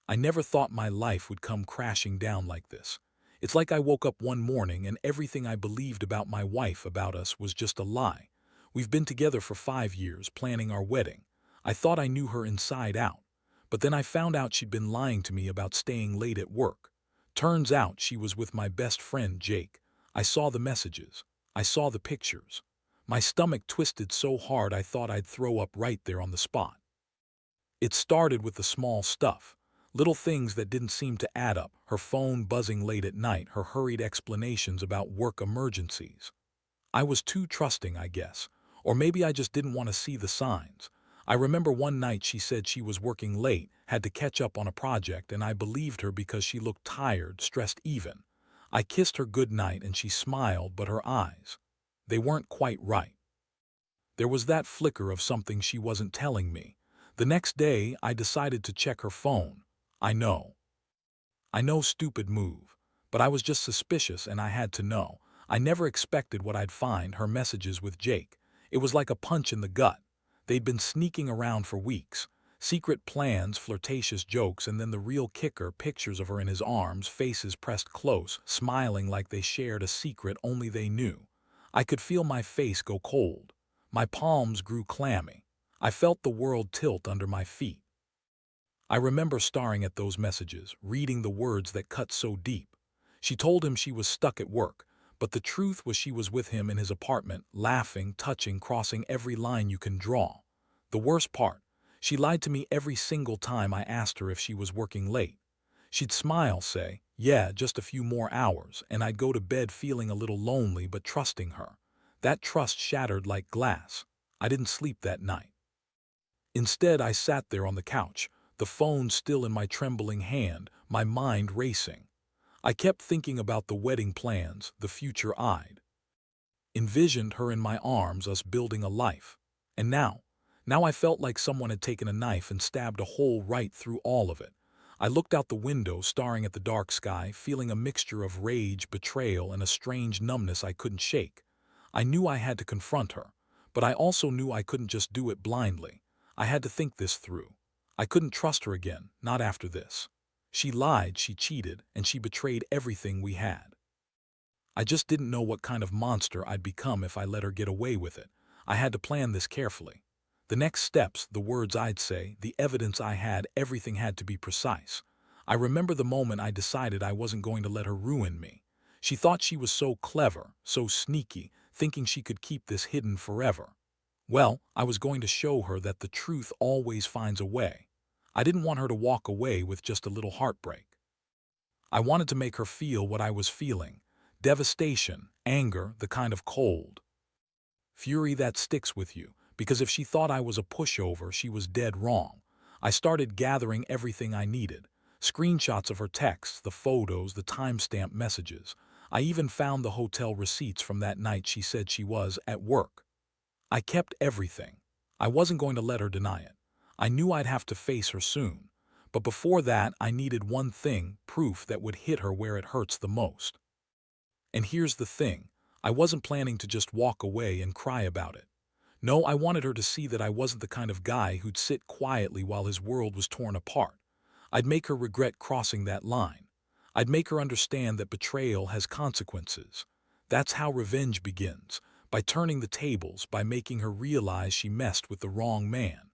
I never thought my life would come crashing down like this. It's like I woke up one morning and everything I believed about my wife, about us, was just a lie. We've been together for 5 years, planning our wedding. I thought I knew her inside out. But then I found out she'd been lying to me about staying late at work. Turns out she was with my best friend, Jake. I saw the messages. I saw the pictures. My stomach twisted so hard I thought I'd throw up right there on the spot. It started with the small stuff. Little things that didn't seem to add up, her phone buzzing late at night, her hurried explanations about work emergencies. I was too trusting, I guess. Or maybe I just didn't want to see the signs. I remember one night she said she was working late, had to catch up on a project, and I believed her because she looked tired, stressed even. I kissed her goodnight and she smiled, but her eyes, they weren't quite right. There was that flicker of something she wasn't telling me. The next day, I decided to check her phone. I know. I know, stupid move. But I was just suspicious and I had to know. I never expected what I'd find, her messages with Jake. It was like a punch in the gut. They'd been sneaking around for weeks. Secret plans, flirtatious jokes, and then the real kicker, pictures of her in his arms, faces pressed close, smiling like they shared a secret only they knew. I could feel my face go cold. My palms grew clammy. I felt the world tilt under my feet. I remember staring at those messages, reading the words that cut so deep. She told him she was stuck at work, but the truth was she was with him in his apartment, laughing, touching, crossing every line you can draw. The worst part, she lied to me every single time I asked her if she was working late. She'd smile, say, "Yeah, just a few more hours," and I'd go to bed feeling a little lonely but trusting her. That trust shattered like glass. I didn't sleep that night. Instead, I sat there on the couch, the phone still in my trembling hand, my mind racing. I kept thinking about the wedding plans, the future I'd envisioned, her in my arms, us building a life. And now I felt like someone had taken a knife and stabbed a hole right through all of it. I looked out the window, staring at the dark sky, feeling a mixture of rage, betrayal, and a strange numbness I couldn't shake. I knew I had to confront her, but I also knew I couldn't just do it blindly. I had to think this through. I couldn't trust her again, not after this. She lied, she cheated, and she betrayed everything we had. I just didn't know what kind of monster I'd become if I let her get away with it. I had to plan this carefully. The next steps, the words I'd say, the evidence I had, everything had to be precise. I remember the moment I decided I wasn't going to let her ruin me. She thought she was so clever, so sneaky, thinking she could keep this hidden forever. Well, I was going to show her that the truth always finds a way. I didn't want her to walk away with just a little heartbreak. I wanted to make her feel what I was feeling. Devastation, anger, the kind of cold fury that sticks with you, because if she thought I was a pushover, she was dead wrong. I started gathering everything I needed. Screenshots of her texts, the photos, the timestamp messages. I even found the hotel receipts from that night she said she was at work. I kept everything. I wasn't going to let her deny it. I knew I'd have to face her soon. But before that, I needed one thing, proof that would hit her where it hurts the most. And here's the thing. I wasn't planning to just walk away and cry about it. No, I wanted her to see that I wasn't the kind of guy who'd sit quietly while his world was torn apart. I'd make her regret crossing that line. I'd make her understand that betrayal has consequences. That's how revenge begins, by turning the tables, by making her realize she messed with the wrong man.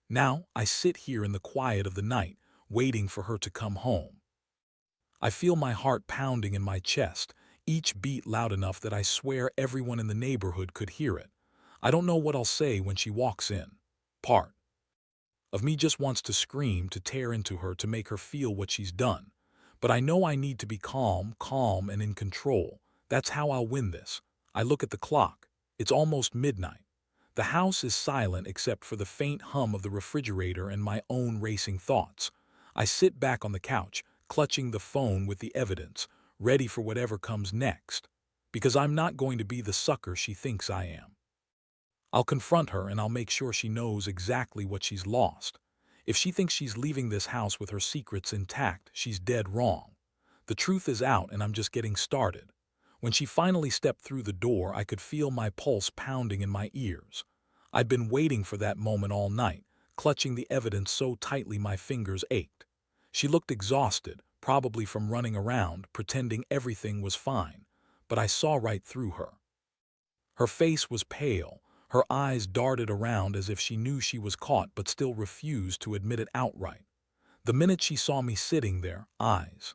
Now, I sit here in the quiet of the night, waiting for her to come home. I feel my heart pounding in my chest, each beat loud enough that I swear everyone in the neighborhood could hear it. I don't know what I'll say when she walks in. Part of me just wants to scream, to tear into her, to make her feel what she's done. But I know I need to be calm and in control. That's how I'll win this. I look at the clock. It's almost midnight. The house is silent except for the faint hum of the refrigerator and my own racing thoughts. I sit back on the couch, clutching the phone with the evidence, ready for whatever comes next. Because I'm not going to be the sucker she thinks I am. I'll confront her and I'll make sure she knows exactly what she's lost. If she thinks she's leaving this house with her secrets intact, she's dead wrong. The truth is out and I'm just getting started. When she finally stepped through the door, I could feel my pulse pounding in my ears. I'd been waiting for that moment all night, clutching the evidence so tightly my fingers ached. She looked exhausted, probably from running around, pretending everything was fine, but I saw right through her. Her face was pale, her eyes darted around as if she knew she was caught but still refused to admit it outright. The minute she saw me sitting there, eyes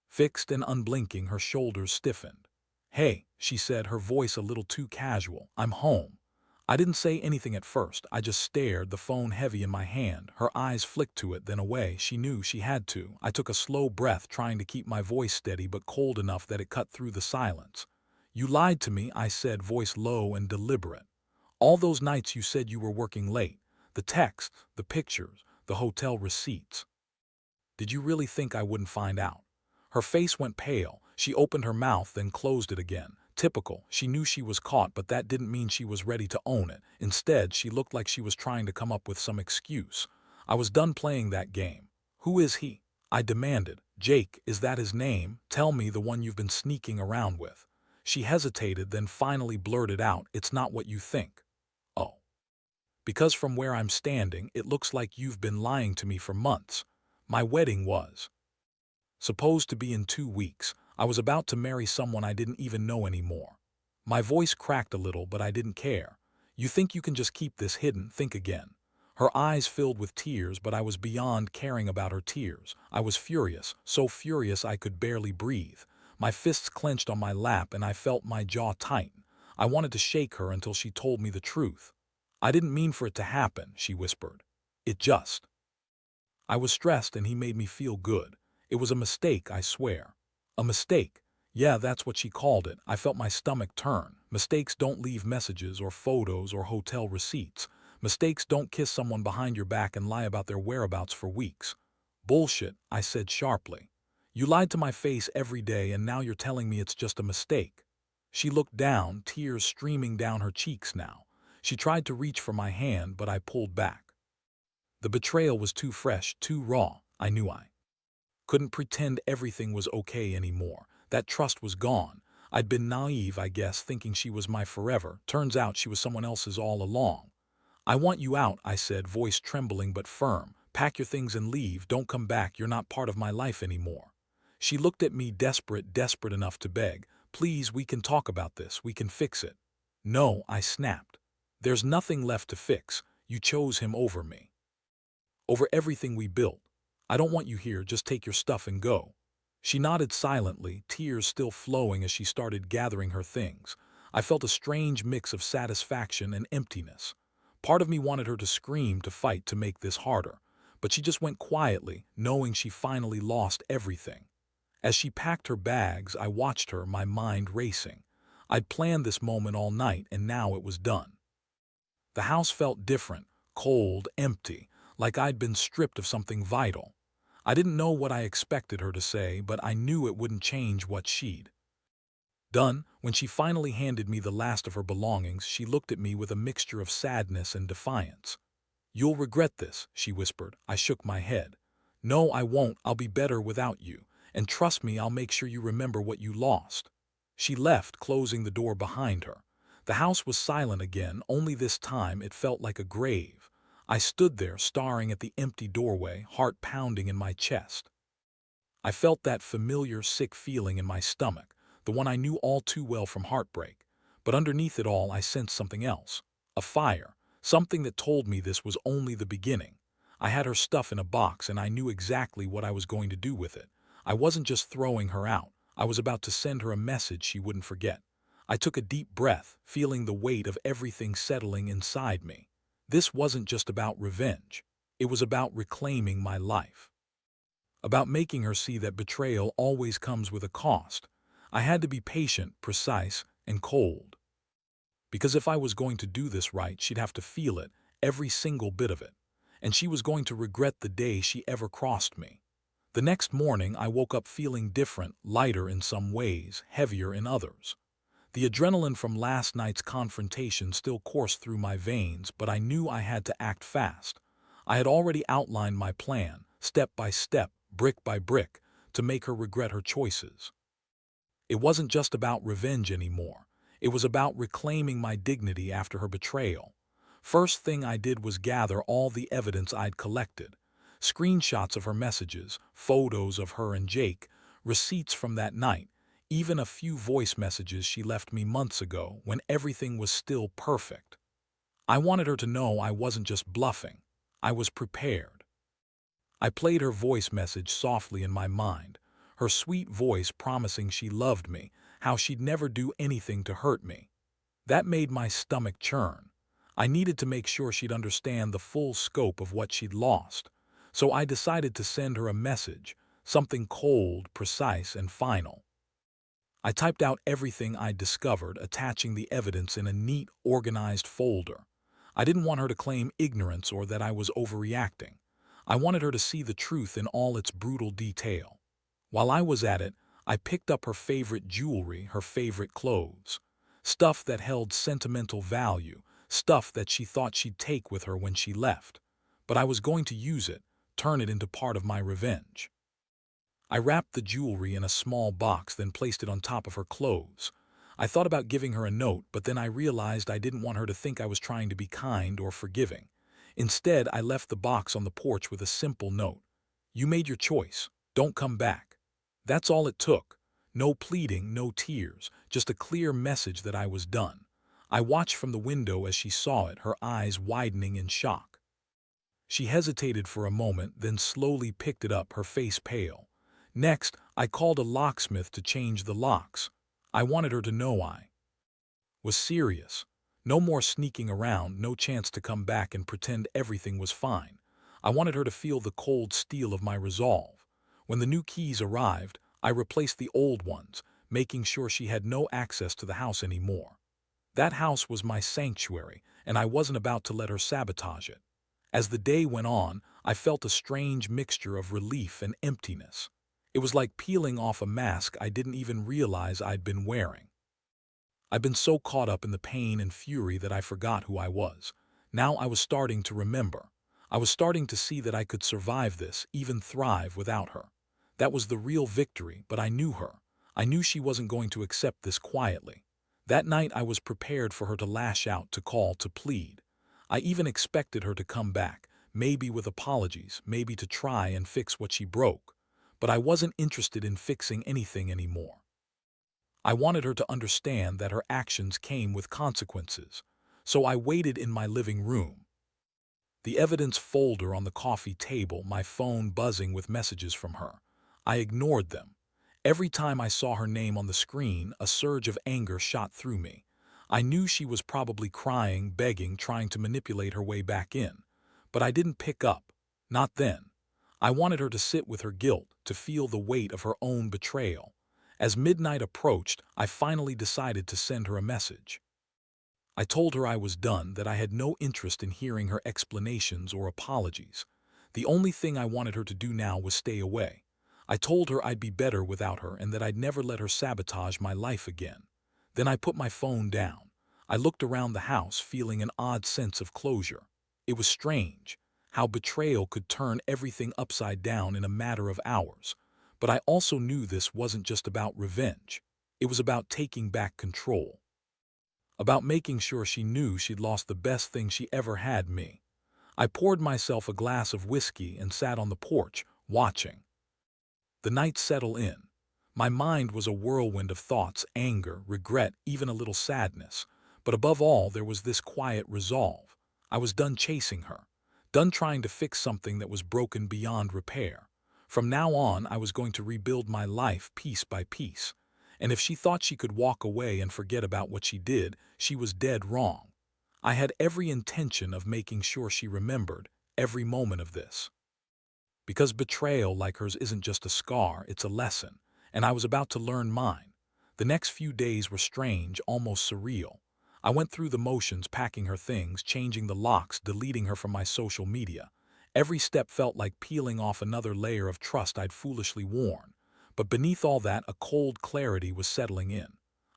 fixed and unblinking, her shoulders stiffened. "Hey," she said, her voice a little too casual, "I'm home." I didn't say anything at first, I just stared, the phone heavy in my hand. Her eyes flicked to it, then away. She knew she had to. I took a slow breath, trying to keep my voice steady but cold enough that it cut through the silence. "You lied to me," I said, voice low and deliberate. "All those nights you said you were working late. The texts, the pictures, the hotel receipts. Did you really think I wouldn't find out?" Her face went pale. She opened her mouth, then closed it again. Typical. She knew she was caught, but that didn't mean she was ready to own it. Instead, she looked like she was trying to come up with some excuse. I was done playing that game. "Who is he?" I demanded. "Jake, is that his name? Tell me, the one you've been sneaking around with." She hesitated, then finally blurted out, "It's not what you think." "Oh." "Because from where I'm standing, it looks like you've been lying to me for months. My wedding was supposed to be in 2 weeks. I was about to marry someone I didn't even know anymore." My voice cracked a little, but I didn't care. "You think you can just keep this hidden? Think again." Her eyes filled with tears, but I was beyond caring about her tears. I was furious, so furious I could barely breathe. My fists clenched on my lap and I felt my jaw tighten. I wanted to shake her until she told me the truth. "I didn't mean for it to happen," she whispered. "It just—" I was stressed and he made me feel good. "It was a mistake, I swear." "A mistake?" Yeah, that's what she called it. I felt my stomach turn. Mistakes don't leave messages or photos or hotel receipts. Mistakes don't kiss someone behind your back and lie about their whereabouts for weeks. "Bullshit," I said sharply. "You lied to my face every day and now you're telling me it's just a mistake." She looked down, tears streaming down her cheeks now. She tried to reach for my hand, but I pulled back. The betrayal was too fresh, too raw. I knew I couldn't pretend everything was okay anymore. That trust was gone. I'd been naive, I guess, thinking she was my forever. Turns out she was someone else's all along. "I want you out," I said, voice trembling but firm. "Pack your things and leave. Don't come back. You're not part of my life anymore." She looked at me, desperate enough to beg. "Please, we can talk about this. We can fix it." "No," I snapped. "There's nothing left to fix. You chose him over me. Over everything we built. I don't want you here, just take your stuff and go." She nodded silently, tears still flowing as she started gathering her things. I felt a strange mix of satisfaction and emptiness. Part of me wanted her to scream, to fight, to make this harder. But she just went quietly, knowing she finally lost everything. As she packed her bags, I watched her, my mind racing. I'd planned this moment all night, and now it was done. The house felt different, cold, empty, like I'd been stripped of something vital. I didn't know what I expected her to say, but I knew it wouldn't change what she'd done. When she finally handed me the last of her belongings, she looked at me with a mixture of sadness and defiance. "You'll regret this," she whispered. I shook my head. "No, I won't. I'll be better without you. And trust me, I'll make sure you remember what you lost." She left, closing the door behind her. The house was silent again, only this time it felt like a grave. I stood there, staring at the empty doorway, heart pounding in my chest. I felt that familiar, sick feeling in my stomach, the one I knew all too well from heartbreak. But underneath it all, I sensed something else. A fire. Something that told me this was only the beginning. I had her stuff in a box, and I knew exactly what I was going to do with it. I wasn't just throwing her out. I was about to send her a message she wouldn't forget. I took a deep breath, feeling the weight of everything settling inside me. This wasn't just about revenge. It was about reclaiming my life. About making her see that betrayal always comes with a cost. I had to be patient, precise, and cold. Because if I was going to do this right, she'd have to feel it, every single bit of it. And she was going to regret the day she ever crossed me. The next morning, I woke up feeling different, lighter in some ways, heavier in others. The adrenaline from last night's confrontation still coursed through my veins, but I knew I had to act fast. I had already outlined my plan, step by step, brick by brick, to make her regret her choices. It wasn't just about revenge anymore. It was about reclaiming my dignity after her betrayal. First thing I did was gather all the evidence I'd collected. Screenshots of her messages, photos of her and Jake, receipts from that night, even a few voice messages she left me months ago when everything was still perfect. I wanted her to know I wasn't just bluffing. I was prepared. I played her voice message softly in my mind, her sweet voice promising she loved me, how she'd never do anything to hurt me. That made my stomach churn. I needed to make sure she'd understand the full scope of what she'd lost. So I decided to send her a message, something cold, precise, and final. I typed out everything I'd discovered, attaching the evidence in a neat, organized folder. I didn't want her to claim ignorance or that I was overreacting. I wanted her to see the truth in all its brutal detail. While I was at it, I picked up her favorite jewelry, her favorite clothes. Stuff that held sentimental value, stuff that she thought she'd take with her when she left. But I was going to use it, turn it into part of my revenge. I wrapped the jewelry in a small box, then placed it on top of her clothes. I thought about giving her a note, but then I realized I didn't want her to think I was trying to be kind or forgiving. Instead, I left the box on the porch with a simple note. You made your choice. Don't come back. That's all it took. No pleading, no tears, just a clear message that I was done. I watched from the window as she saw it, her eyes widening in shock. She hesitated for a moment, then slowly picked it up, her face pale. Next, I called a locksmith to change the locks. I wanted her to know I was serious. No more sneaking around, no chance to come back and pretend everything was fine. I wanted her to feel the cold steel of my resolve. When the new keys arrived, I replaced the old ones, making sure she had no access to the house anymore. That house was my sanctuary, and I wasn't about to let her sabotage it. As the day went on, I felt a strange mixture of relief and emptiness. It was like peeling off a mask I didn't even realize I'd been wearing. I'd been so caught up in the pain and fury that I forgot who I was. Now I was starting to remember. I was starting to see that I could survive this, even thrive without her. That was the real victory, but I knew her. I knew she wasn't going to accept this quietly. That night I was prepared for her to lash out, to call, to plead. I even expected her to come back, maybe with apologies, maybe to try and fix what she broke. But I wasn't interested in fixing anything anymore. I wanted her to understand that her actions came with consequences. So I waited in my living room. The evidence folder on the coffee table, my phone buzzing with messages from her. I ignored them. Every time I saw her name on the screen, a surge of anger shot through me. I knew she was probably crying, begging, trying to manipulate her way back in. But I didn't pick up. Not then. I wanted her to sit with her guilt, to feel the weight of her own betrayal. As midnight approached, I finally decided to send her a message. I told her I was done, that I had no interest in hearing her explanations or apologies. The only thing I wanted her to do now was stay away. I told her I'd be better without her and that I'd never let her sabotage my life again. Then I put my phone down. I looked around the house, feeling an odd sense of closure. It was strange, how betrayal could turn everything upside down in a matter of hours. But I also knew this wasn't just about revenge. It was about taking back control. About making sure she knew she'd lost the best thing she ever had, me. I poured myself a glass of whiskey and sat on the porch, watching. The night settled in. My mind was a whirlwind of thoughts, anger, regret, even a little sadness. But above all, there was this quiet resolve. I was done chasing her, done trying to fix something that was broken beyond repair. From now on, I was going to rebuild my life piece by piece. And if she thought she could walk away and forget about what she did, she was dead wrong. I had every intention of making sure she remembered every moment of this. Because betrayal like hers isn't just a scar, it's a lesson, and I was about to learn mine. The next few days were strange, almost surreal. I went through the motions, packing her things, changing the locks, deleting her from my social media. Every step felt like peeling off another layer of trust I'd foolishly worn. But beneath all that, a cold clarity was settling in.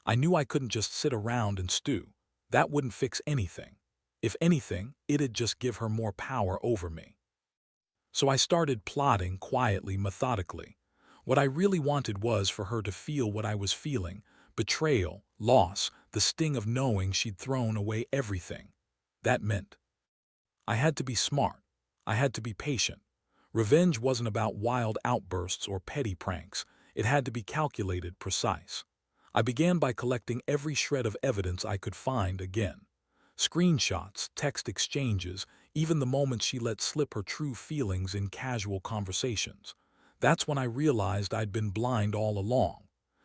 I knew I couldn't just sit around and stew. That wouldn't fix anything. If anything, it'd just give her more power over me. So I started plotting quietly, methodically. What I really wanted was for her to feel what I was feeling: betrayal, loss, the sting of knowing she'd thrown away everything. That meant I had to be smart. I had to be patient. Revenge wasn't about wild outbursts or petty pranks. It had to be calculated, precise. I began by collecting every shred of evidence I could find again. Screenshots, text exchanges, even the moments she let slip her true feelings in casual conversations. That's when I realized I'd been blind all along.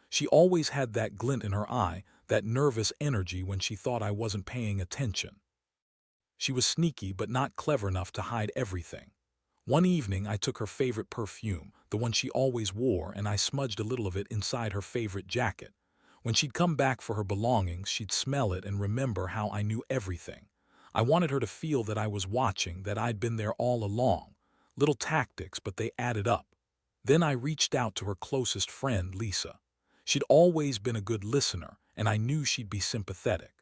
She always had that glint in her eye, that nervous energy when she thought I wasn't paying attention. She was sneaky but not clever enough to hide everything. One evening I took her favorite perfume, the one she always wore, and I smudged a little of it inside her favorite jacket. When she'd come back for her belongings, she'd smell it and remember how I knew everything. I wanted her to feel that I was watching, that I'd been there all along. Little tactics, but they added up. Then I reached out to her closest friend, Lisa. She'd always been a good listener, and I knew she'd be sympathetic.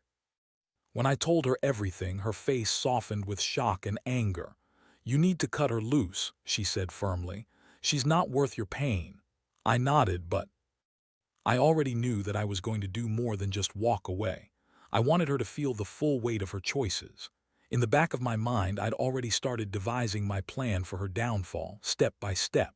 When I told her everything, her face softened with shock and anger. "You need to cut her loose," she said firmly. "She's not worth your pain." I nodded, but I already knew that I was going to do more than just walk away. I wanted her to feel the full weight of her choices. In the back of my mind, I'd already started devising my plan for her downfall, step by step.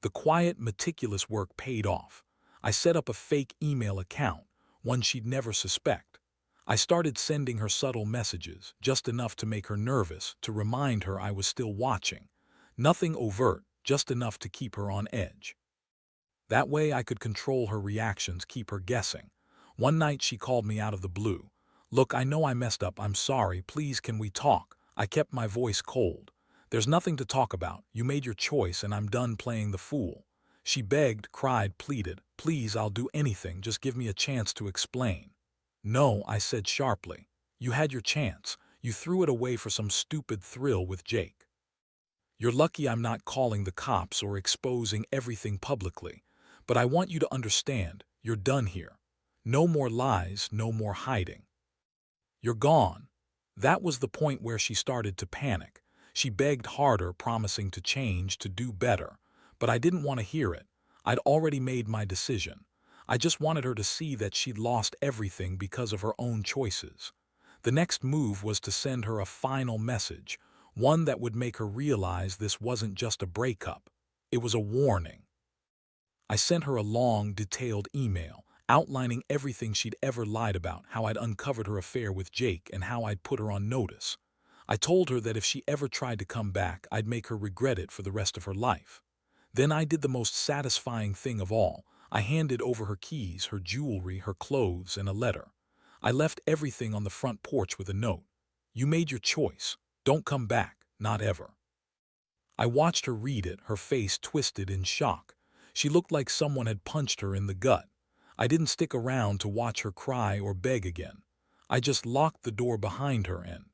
The quiet, meticulous work paid off. I set up a fake email account, one she'd never suspect. I started sending her subtle messages, just enough to make her nervous, to remind her I was still watching. Nothing overt, just enough to keep her on edge. That way I could control her reactions, keep her guessing. One night she called me out of the blue. "Look, I know I messed up. I'm sorry. Please, can we talk?" I kept my voice cold. "There's nothing to talk about. You made your choice and I'm done playing the fool." She begged, cried, pleaded. "Please, I'll do anything. Just give me a chance to explain." "No," I said sharply. "You had your chance. You threw it away for some stupid thrill with Jake. You're lucky I'm not calling the cops or exposing everything publicly. But I want you to understand, you're done here. No more lies, no more hiding. You're gone." That was the point where she started to panic. She begged harder, promising to change, to do better. But I didn't want to hear it. I'd already made my decision. I just wanted her to see that she'd lost everything because of her own choices. The next move was to send her a final message, one that would make her realize this wasn't just a breakup. It was a warning. I sent her a long, detailed email, outlining everything she'd ever lied about, how I'd uncovered her affair with Jake and how I'd put her on notice. I told her that if she ever tried to come back, I'd make her regret it for the rest of her life. Then I did the most satisfying thing of all. I handed over her keys, her jewelry, her clothes, and a letter. I left everything on the front porch with a note. "You made your choice. Don't come back, not ever." I watched her read it, her face twisted in shock. She looked like someone had punched her in the gut. I didn't stick around to watch her cry or beg again. I just locked the door behind her and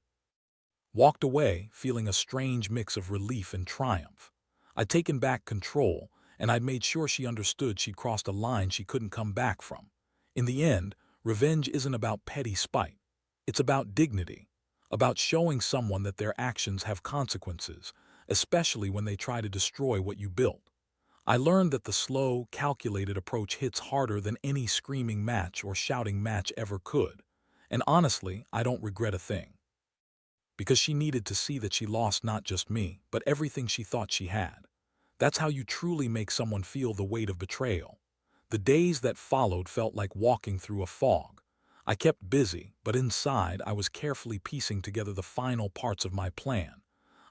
walked away, feeling a strange mix of relief and triumph. I'd taken back control, and I'd made sure she understood she'd crossed a line she couldn't come back from. In the end, revenge isn't about petty spite. It's about dignity, about showing someone that their actions have consequences, especially when they try to destroy what you built. I learned that the slow, calculated approach hits harder than any screaming match or shouting match ever could. And honestly, I don't regret a thing. Because she needed to see that she lost not just me, but everything she thought she had. That's how you truly make someone feel the weight of betrayal. The days that followed felt like walking through a fog. I kept busy, but inside I was carefully piecing together the final parts of my plan.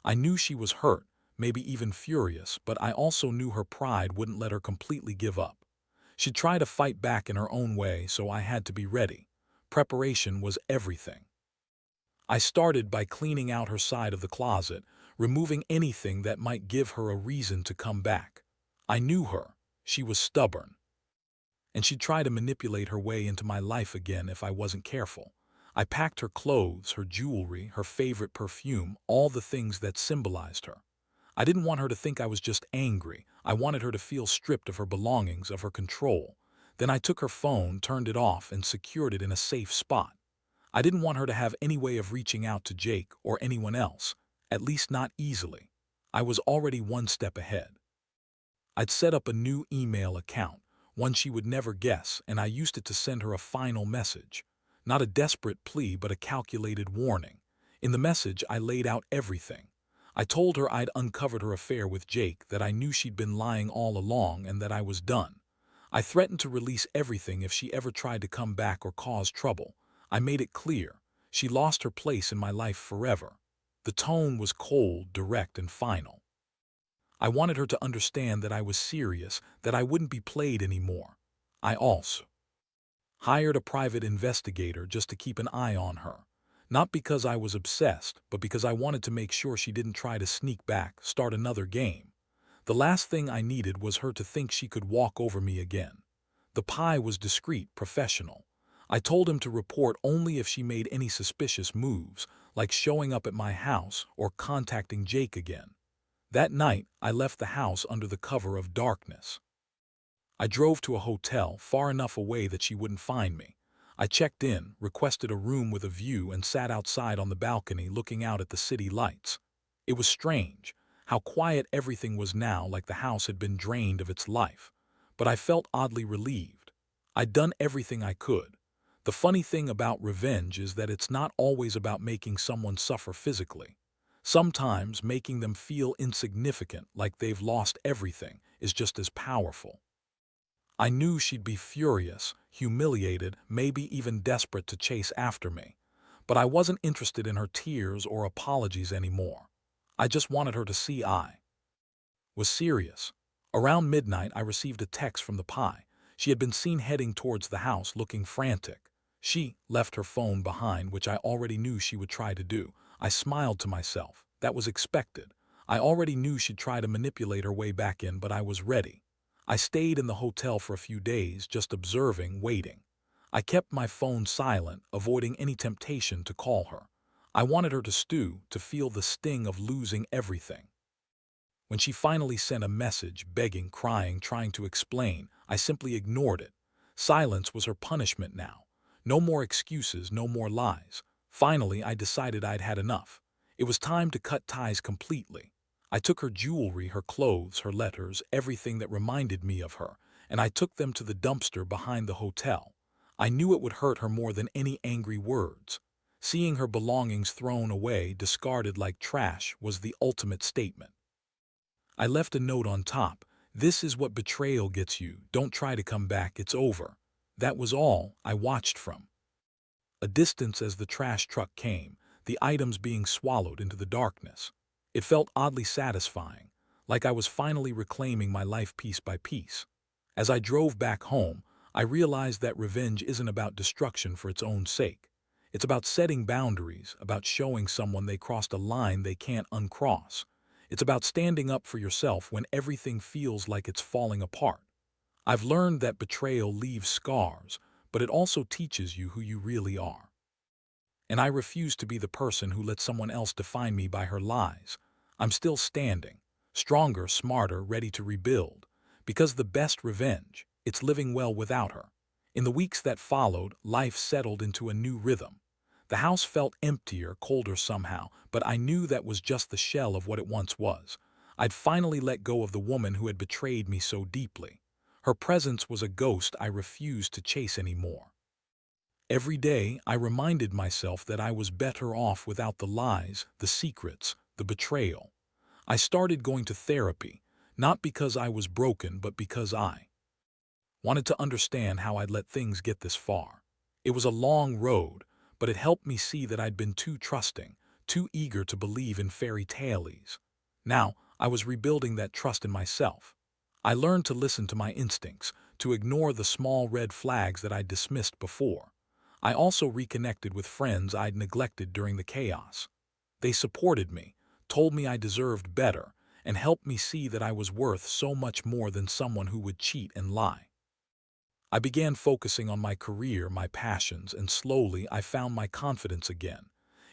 I knew she was hurt, maybe even furious, but I also knew her pride wouldn't let her completely give up. She'd try to fight back in her own way, so I had to be ready. Preparation was everything. I started by cleaning out her side of the closet, removing anything that might give her a reason to come back. I knew her. She was stubborn. And she'd try to manipulate her way into my life again if I wasn't careful. I packed her clothes, her jewelry, her favorite perfume, all the things that symbolized her. I didn't want her to think I was just angry. I wanted her to feel stripped of her belongings, of her control. Then I took her phone, turned it off, and secured it in a safe spot. I didn't want her to have any way of reaching out to Jake or anyone else, at least not easily. I was already one step ahead. I'd set up a new email account, one she would never guess, and I used it to send her a final message. Not a desperate plea, but a calculated warning. In the message, I laid out everything. I told her I'd uncovered her affair with Jake, that I knew she'd been lying all along, and that I was done. I threatened to release everything if she ever tried to come back or cause trouble. I made it clear. She lost her place in my life forever. The tone was cold, direct, and final. I wanted her to understand that I was serious, that I wouldn't be played anymore. I also hired a private investigator just to keep an eye on her. Not because I was obsessed, but because I wanted to make sure she didn't try to sneak back, start another game. The last thing I needed was her to think she could walk over me again. The pie was discreet, professional. I told him to report only if she made any suspicious moves, like showing up at my house or contacting Jake again. That night, I left the house under the cover of darkness. I drove to a hotel far enough away that she wouldn't find me. I checked in, requested a room with a view, and sat outside on the balcony looking out at the city lights. It was strange how quiet everything was now, like the house had been drained of its life. But I felt oddly relieved. I'd done everything I could. The funny thing about revenge is that it's not always about making someone suffer physically. Sometimes making them feel insignificant, like they've lost everything, is just as powerful. I knew she'd be furious, humiliated, maybe even desperate to chase after me. But I wasn't interested in her tears or apologies anymore. I just wanted her to see I was serious. Around midnight, I received a text from the pie. She had been seen heading towards the house looking frantic. She left her phone behind, which I already knew she would try to do. I smiled to myself. That was expected. I already knew she'd try to manipulate her way back in, but I was ready. I stayed in the hotel for a few days, just observing, waiting. I kept my phone silent, avoiding any temptation to call her. I wanted her to stew, to feel the sting of losing everything. When she finally sent a message, begging, crying, trying to explain, I simply ignored it. Silence was her punishment now. No more excuses, no more lies. Finally, I decided I'd had enough. It was time to cut ties completely. I took her jewelry, her clothes, her letters, everything that reminded me of her, and I took them to the dumpster behind the hotel. I knew it would hurt her more than any angry words. Seeing her belongings thrown away, discarded like trash, was the ultimate statement. I left a note on top. This is what betrayal gets you. Don't try to come back. It's over. That was all. I watched from a distance as the trash truck came, the items being swallowed into the darkness. It felt oddly satisfying, like I was finally reclaiming my life piece by piece. As I drove back home, I realized that revenge isn't about destruction for its own sake. It's about setting boundaries, about showing someone they crossed a line they can't uncross. It's about standing up for yourself when everything feels like it's falling apart. I've learned that betrayal leaves scars, but it also teaches you who you really are. And I refuse to be the person who lets someone else define me by her lies. I'm still standing, stronger, smarter, ready to rebuild. Because the best revenge, it's living well without her. In the weeks that followed, life settled into a new rhythm. The house felt emptier, colder somehow, but I knew that was just the shell of what it once was. I'd finally let go of the woman who had betrayed me so deeply. Her presence was a ghost I refused to chase anymore. Every day, I reminded myself that I was better off without the lies, the secrets, the betrayal. I started going to therapy, not because I was broken, but because I wanted to understand how I'd let things get this far. It was a long road, but it helped me see that I'd been too trusting, too eager to believe in fairy tales. Now, I was rebuilding that trust in myself. I learned to listen to my instincts, to ignore the small red flags that I'd dismissed before. I also reconnected with friends I'd neglected during the chaos. They supported me, told me I deserved better, and helped me see that I was worth so much more than someone who would cheat and lie. I began focusing on my career, my passions, and slowly I found my confidence again.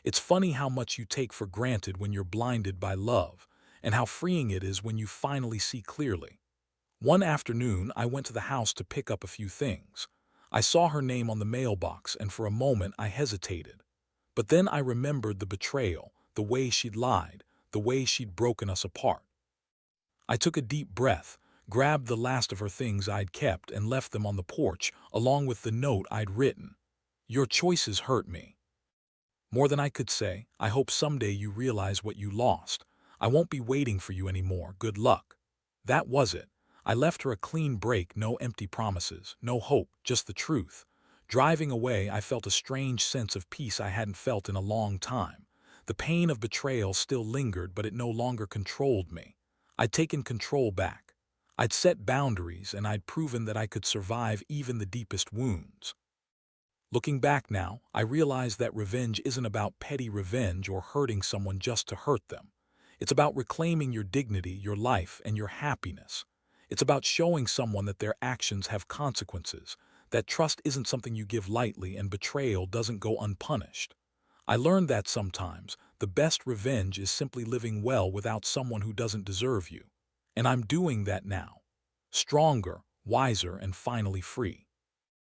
It's funny how much you take for granted when you're blinded by love, and how freeing it is when you finally see clearly. One afternoon, I went to the house to pick up a few things. I saw her name on the mailbox, and for a moment I hesitated. But then I remembered the betrayal, the way she'd lied, the way she'd broken us apart. I took a deep breath, grabbed the last of her things I'd kept, and left them on the porch, along with the note I'd written. Your choices hurt me more than I could say. I hope someday you realize what you lost. I won't be waiting for you anymore. Good luck. That was it. I left her a clean break, no empty promises, no hope, just the truth. Driving away, I felt a strange sense of peace I hadn't felt in a long time. The pain of betrayal still lingered, but it no longer controlled me. I'd taken control back. I'd set boundaries, and I'd proven that I could survive even the deepest wounds. Looking back now, I realize that revenge isn't about petty revenge or hurting someone just to hurt them. It's about reclaiming your dignity, your life, and your happiness. It's about showing someone that their actions have consequences, that trust isn't something you give lightly, and betrayal doesn't go unpunished. I learned that sometimes the best revenge is simply living well without someone who doesn't deserve you. And I'm doing that now. Stronger, wiser, and finally free.